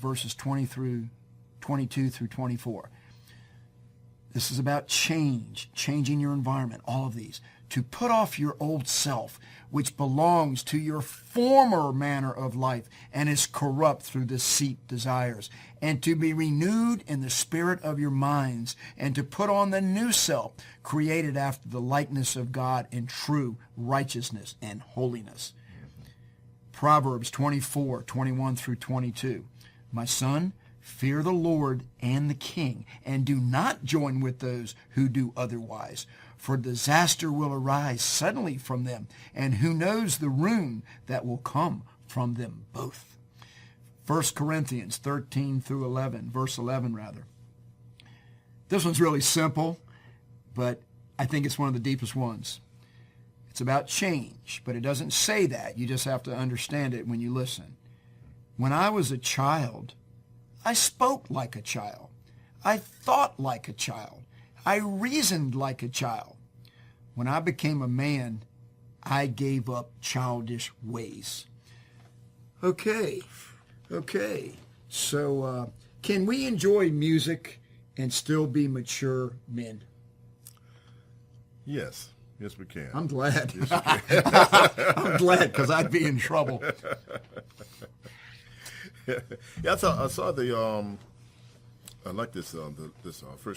verses 22 through 24. This is about change, changing your environment, all of these. To put off your old self, which belongs to your former manner of life and is corrupt through deceit desires, and to be renewed in the spirit of your minds, and to put on the new self, created after the likeness of God in true righteousness and holiness. Proverbs 24:21 through 22. My son, fear the Lord and the king, and do not join with those who do otherwise. For disaster will arise suddenly from them, and who knows the ruin that will come from them both. 1 Corinthians 13 through 11, verse 11 rather. This one's really simple, but I think it's one of the deepest ones. It's about change, but it doesn't say that. You just have to understand it when you listen. When I was a child, I spoke like a child. I thought like a child. I reasoned like a child. When I became a man, I gave up childish ways. Okay. So can we enjoy music and still be mature men? Yes, we can. I'm glad. Yes, I'm glad, because I'd be in trouble. Yeah, I saw the I like this 1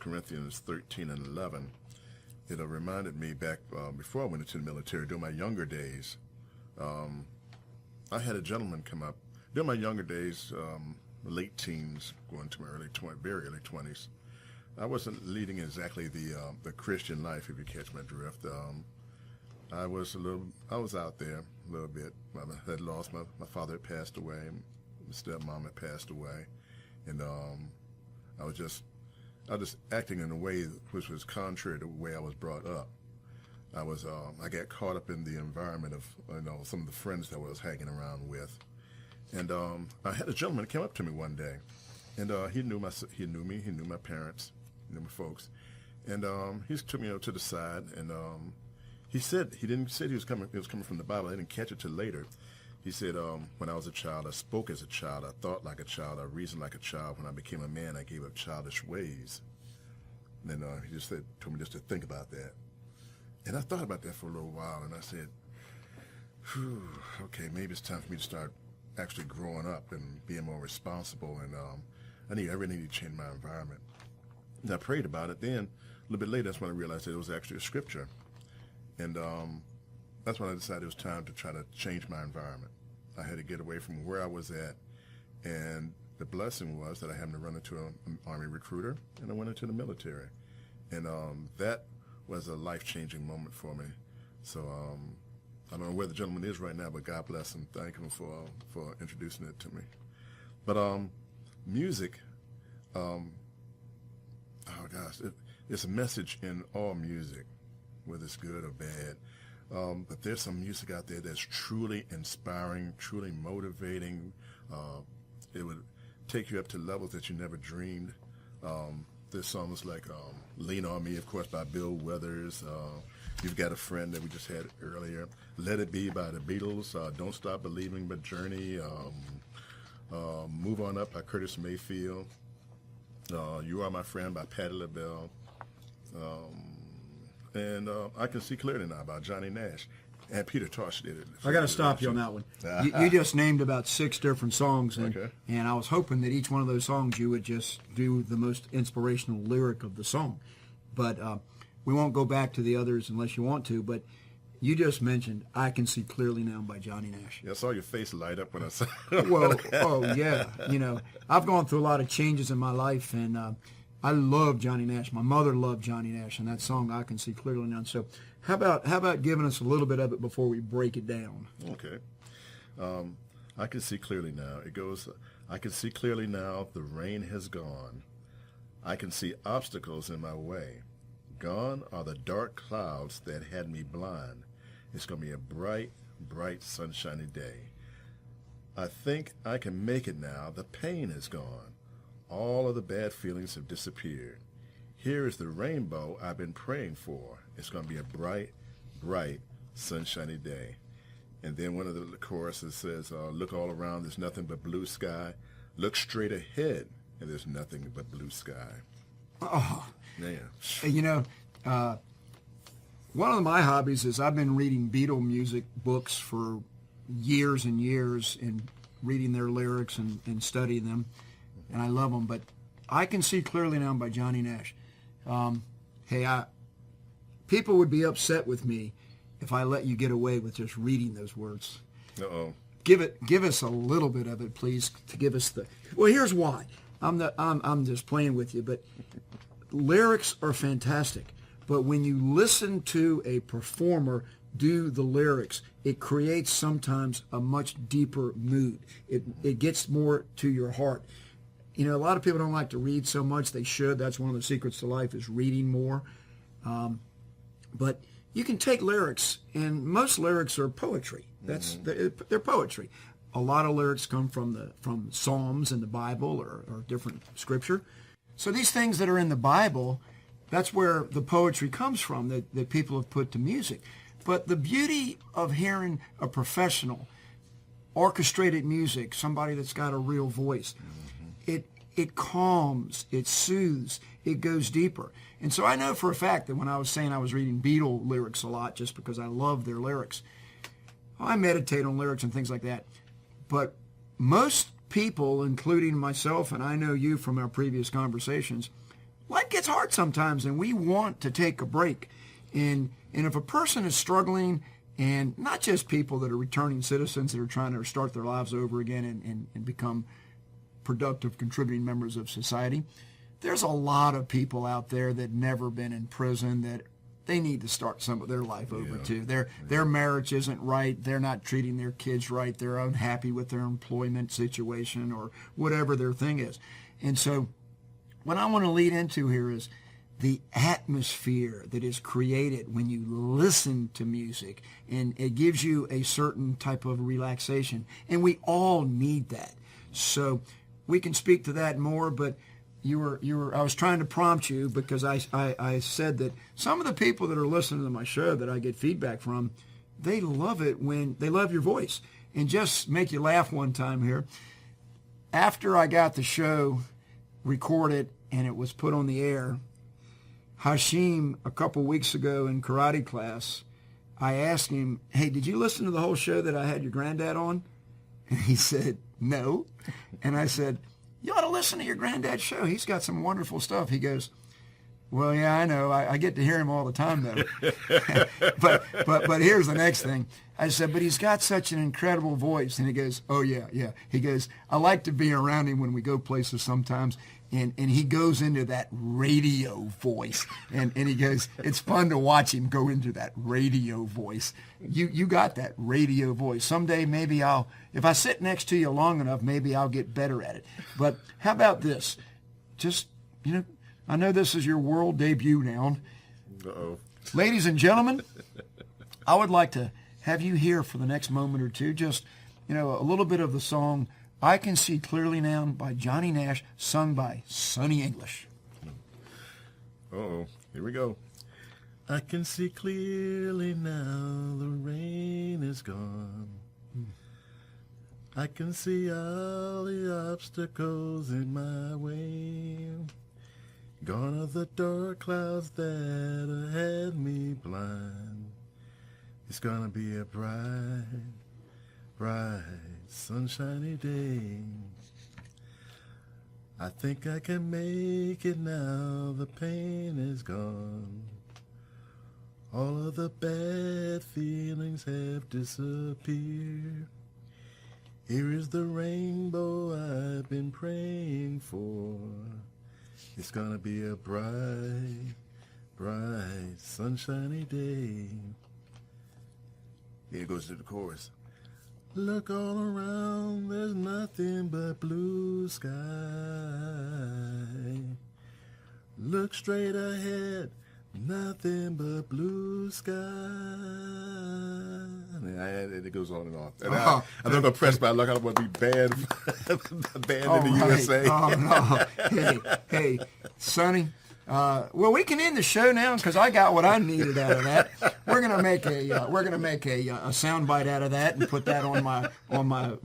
Corinthians 13 and 11. It reminded me back before I went into the military, during my younger days. I had a gentleman come up during my younger days, late teens, going to my very early 20s. I wasn't leading exactly the Christian life, if you catch my drift. I was out there a little bit. I had lost my father had passed away. My stepmom had passed away, and I was just acting in a way which was contrary to the way I was brought up. I got caught up in the environment of some of the friends that I was hanging around with, and I had a gentleman that came up to me one day, and he knew me, he knew my parents, he knew my folks, and he took me to the side, and he didn't say he was coming from the Bible. I didn't catch it till later. He said, when I was a child, I spoke as a child, I thought like a child, I reasoned like a child. When I became a man, I gave up childish ways. And then he just told me just to think about that. And I thought about that for a little while, and I said, okay, maybe it's time for me to start actually growing up and being more responsible, and I really need to change my environment. And I prayed about it. Then, a little bit later, that's when I realized that it was actually a scripture. And that's when I decided it was time to try to change my environment. I had to get away from where I was at, and the blessing was that I happened to run into an Army recruiter, and I went into the military. And that was a life-changing moment for me. So I don't know where the gentleman is right now, but God bless him. Thank him for introducing it to me. But music, oh gosh, it's a message in all music, whether it's good or bad. But there's some music out there that's truly inspiring, truly motivating. It would take you up to levels that you never dreamed. There's songs like Lean on Me, of course, by Bill Withers. You've Got a Friend that we just had earlier. Let It Be by the Beatles. Don't Stop Believing by Journey. Move On Up by Curtis Mayfield. You Are My Friend by Patti LaBelle. And I Can See Clearly Now by Johnny Nash. And Peter Tosh did it. I got to stop you on that one. You just named about 6 different songs, and, Okay. and I was hoping that each one of those songs you would just do the most inspirational lyric of the song. But we won't go back to the others unless you want to, but you just mentioned I Can See Clearly Now by Johnny Nash. Yeah, I saw your face light up when I saw Well, oh yeah. I've gone through a lot of changes in my life, and I love Johnny Nash. My mother loved Johnny Nash, and that song I Can See Clearly Now. So how about giving us a little bit of it before we break it down? Okay. I can see clearly now. It goes, I can see clearly now the rain has gone. I can see obstacles in my way. Gone are the dark clouds that had me blind. It's going to be a bright, bright, sunshiny day. I think I can make it now. The pain is gone. All of the bad feelings have disappeared. Here is the rainbow I've been praying for. It's going to be a bright, bright, sunshiny day. And then one of the choruses says, look all around, there's nothing but blue sky. Look straight ahead, and there's nothing but blue sky. Oh, Yeah. One of my hobbies is I've been reading Beatle music books for years and years and reading their lyrics and studying them, and I love them. But I Can See Clearly Now by Johnny Nash. People would be upset with me if I let you get away with just reading those words. Uh-oh. Give us a little bit of it, please, to give us the. Well, here's why. I'm just playing with you, but lyrics are fantastic. But when you listen to a performer do the lyrics, it creates sometimes a much deeper mood. It gets more to your heart. You know, a lot of people don't like to read so much. They should. That's one of the secrets to life is reading more. But you can take lyrics, and most lyrics are poetry. They're poetry. A lot of lyrics come from Psalms in the Bible or different scripture. So these things that are in the Bible, that's where the poetry comes from that people have put to music. But the beauty of hearing a professional orchestrated music, somebody that's got a real voice, it calms, it soothes, it goes deeper. And so I know for a fact that when I was saying I was reading Beatle lyrics a lot just because I love their lyrics, I meditate on lyrics and things like that. But most people, including myself, and I know you from our previous conversations, life gets hard sometimes and we want to take a break. And if a person is struggling, and not just people that are returning citizens that are trying to start their lives over again and become productive, contributing members of society, there's a lot of people out there that never been in prison that they need to start some of their life over too. Their marriage isn't right. They're not treating their kids right. They're unhappy with their employment situation or whatever their thing is. And so what I want to lead into here is the atmosphere that is created when you listen to music, and it gives you a certain type of relaxation, and we all need that. So we can speak to that more, but I was trying to prompt you because I said that some of the people that are listening to my show that I get feedback from, they love it when they love your voice. And just make you laugh one time here, after I got the show recorded and it was put on the air, Hashim, a couple weeks ago in karate class, I asked him, hey, did you listen to the whole show that I had your granddad on? And he said, no. And I said, you ought to listen to your granddad's show. He's got some wonderful stuff. He goes, well, yeah, I know. I get to hear him all the time, though. but here's the next thing. I said, but he's got such an incredible voice. And he goes, oh, yeah. He goes, I like to be around him when we go places sometimes. And he goes into that radio voice. And he goes, it's fun to watch him go into that radio voice. You got that radio voice. Someday maybe if I sit next to you long enough, maybe I'll get better at it. But how about this? Just, I know this is your world debut now. Uh-oh. Ladies and gentlemen, I would like to have you here for the next moment or two. Just, a little bit of the song I Can See Clearly Now by Johnny Nash, sung by Sonny English. Uh-oh. Here we go. I can see clearly now the rain is gone. I can see all the obstacles in my way. Gone are the dark clouds that had me blind. It's gonna be a bright, bright, sunshiny day. I think I can make it now, the pain is gone. All of the bad feelings have disappeared. Here is the rainbow I've been praying for. It's gonna be a bright, bright, sunshiny day. Here goes to the chorus. Look all around, there's nothing but blue sky. Look straight ahead, nothing but blue sky. And it goes on and on. And I'm not going to press my luck. I don't want to be banned in the USA. Oh, no. Hey, Sonny, Well, we can end the show now because I got what I needed out of that. We're gonna make a sound bite out of that and put that on my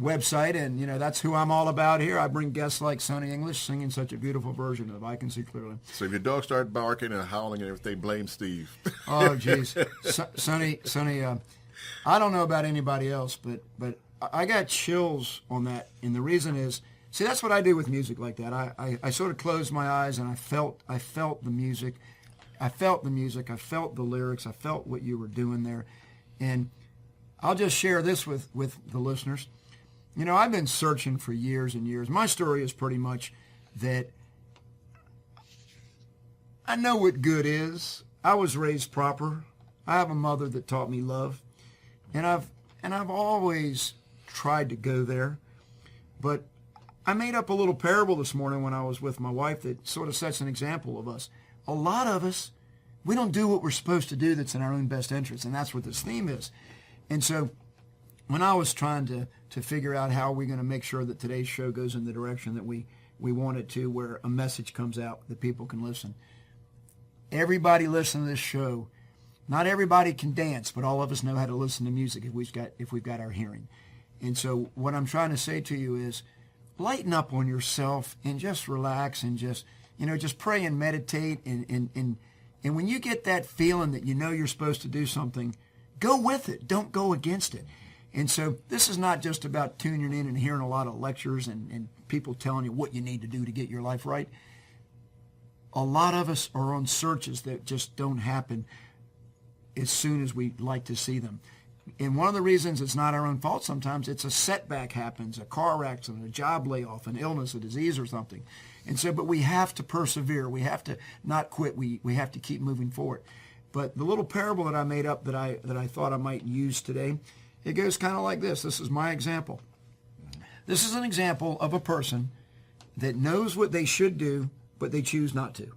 website. And that's who I'm all about here. I bring guests like Sonny English singing such a beautiful version of "I Can See Clearly." So if your dog starts barking and howling and everything, blame Steve. Oh, geez, Sonny. I don't know about anybody else, but I got chills on that, and the reason is. See, that's what I do with music like that. I sort of closed my eyes and I felt the music. I felt the lyrics. I felt what you were doing there. And I'll just share this with the listeners. I've been searching for years and years. My story is pretty much that I know what good is. I was raised proper. I have a mother that taught me love. And I've always tried to go there. But I made up a little parable this morning when I was with my wife that sort of sets an example of us. A lot of us, we don't do what we're supposed to do that's in our own best interest, and that's what this theme is. And so when I was trying to figure out how we're going to make sure that today's show goes in the direction that we want it to, where a message comes out that people can listen. Everybody listen to this show. Not everybody can dance, but all of us know how to listen to music if we've got our hearing. And so what I'm trying to say to you is, lighten up on yourself and just relax and just pray and meditate. And when you get that feeling that you're supposed to do something, go with it. Don't go against it. And so this is not just about tuning in and hearing a lot of lectures and people telling you what you need to do to get your life right. A lot of us are on searches that just don't happen as soon as we'd like to see them. And one of the reasons it's not our own fault sometimes, it's a setback happens, a car accident, a job layoff, an illness, a disease or something. And so, but we have to persevere. We have to not quit. We have to keep moving forward. But the little parable that I made up that I thought I might use today, it goes kind of like this. This is my example. This is an example of a person that knows what they should do, but they choose not to.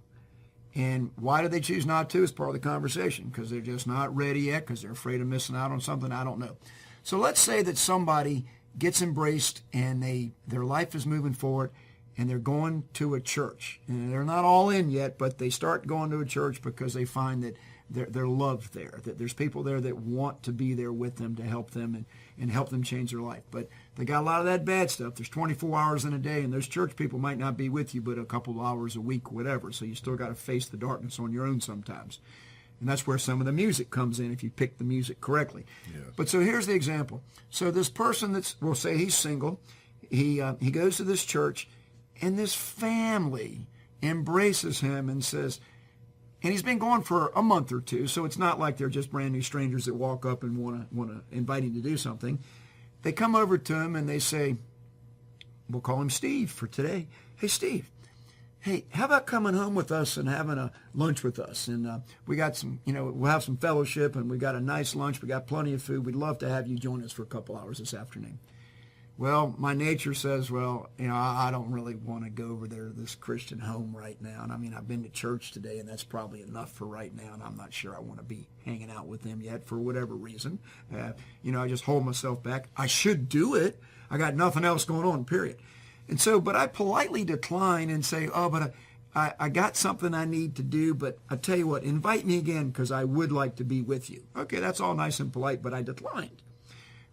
And why do they choose not to is part of the conversation, because they're just not ready yet, because they're afraid of missing out on something. I don't know. So let's say that somebody gets embraced and their life is moving forward and they're going to a church. And they're not all in yet, but they start going to a church because they find that they're loved there, that there's people there that want to be there with them to help them and help them change their life. But they got a lot of that bad stuff. There's 24 hours in a day, and those church people might not be with you but a couple of hours a week, whatever. So you still got to face the darkness on your own sometimes. And that's where some of the music comes in if you pick the music correctly. Yes. But so here's the example. So this person we'll say he's single, he goes to this church, and this family embraces him and says, and he's been going for a month or two, so it's not like they're just brand new strangers that walk up and want to invite him to do something. They come over to him and they say, we'll call him Steve for today. Hey, Steve, hey, how about coming home with us and having a lunch with us? And we got some, we'll have some fellowship, and we got a nice lunch. We got plenty of food. We'd love to have you join us for a couple hours this afternoon. Well, my nature says, I don't really want to go over there to this Christian home right now. And I mean, I've been to church today, and that's probably enough for right now. And I'm not sure I want to be hanging out with them yet for whatever reason. I just hold myself back. I should do it. I got nothing else going on, period. And so, but I politely decline and say, but I got something I need to do. But I tell you what, invite me again because I would like to be with you. Okay, that's all nice and polite, but I declined.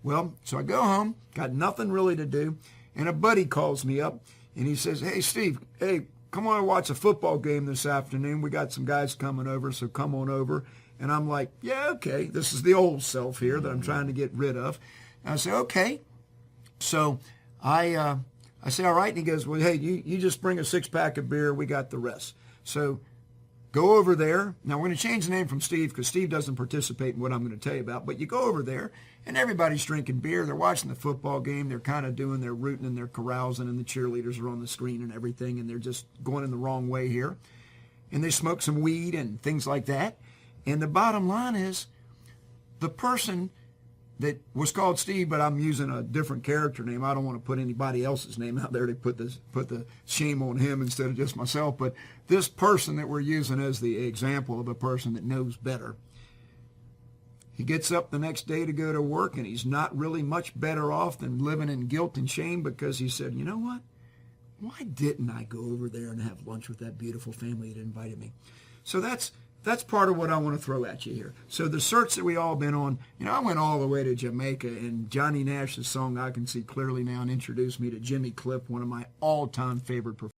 Well, so I go home, got nothing really to do, and a buddy calls me up, and he says, hey, Steve, hey, come on and watch a football game this afternoon. We got some guys coming over, so come on over. And I'm like, yeah, okay. This is the old self here that I'm trying to get rid of. And I say, okay. So I say, all right. And he goes, well, hey, you just bring a six-pack of beer. We got the rest. So go over there. Now, we're going to change the name from Steve because Steve doesn't participate in what I'm going to tell you about. But you go over there, and everybody's drinking beer. They're watching the football game. They're kind of doing their rooting and their carousing, and the cheerleaders are on the screen and everything, and they're just going in the wrong way here. And they smoke some weed and things like that. And the bottom line is the person that was called Steve, but I'm using a different character name. I don't want to put anybody else's name out there to put the shame on him instead of just myself. But this person that we're using as the example of a person that knows better, he gets up the next day to go to work, and he's not really much better off than living in guilt and shame because he said, you know what? why didn't I go over there and have lunch with that beautiful family that invited me? So that's part of what I want to throw at you here. So the search that we all been on, I went all the way to Jamaica, and Johnny Nash's song "I Can See Clearly Now" introduced me to Jimmy Cliff, one of my all-time favorite performers.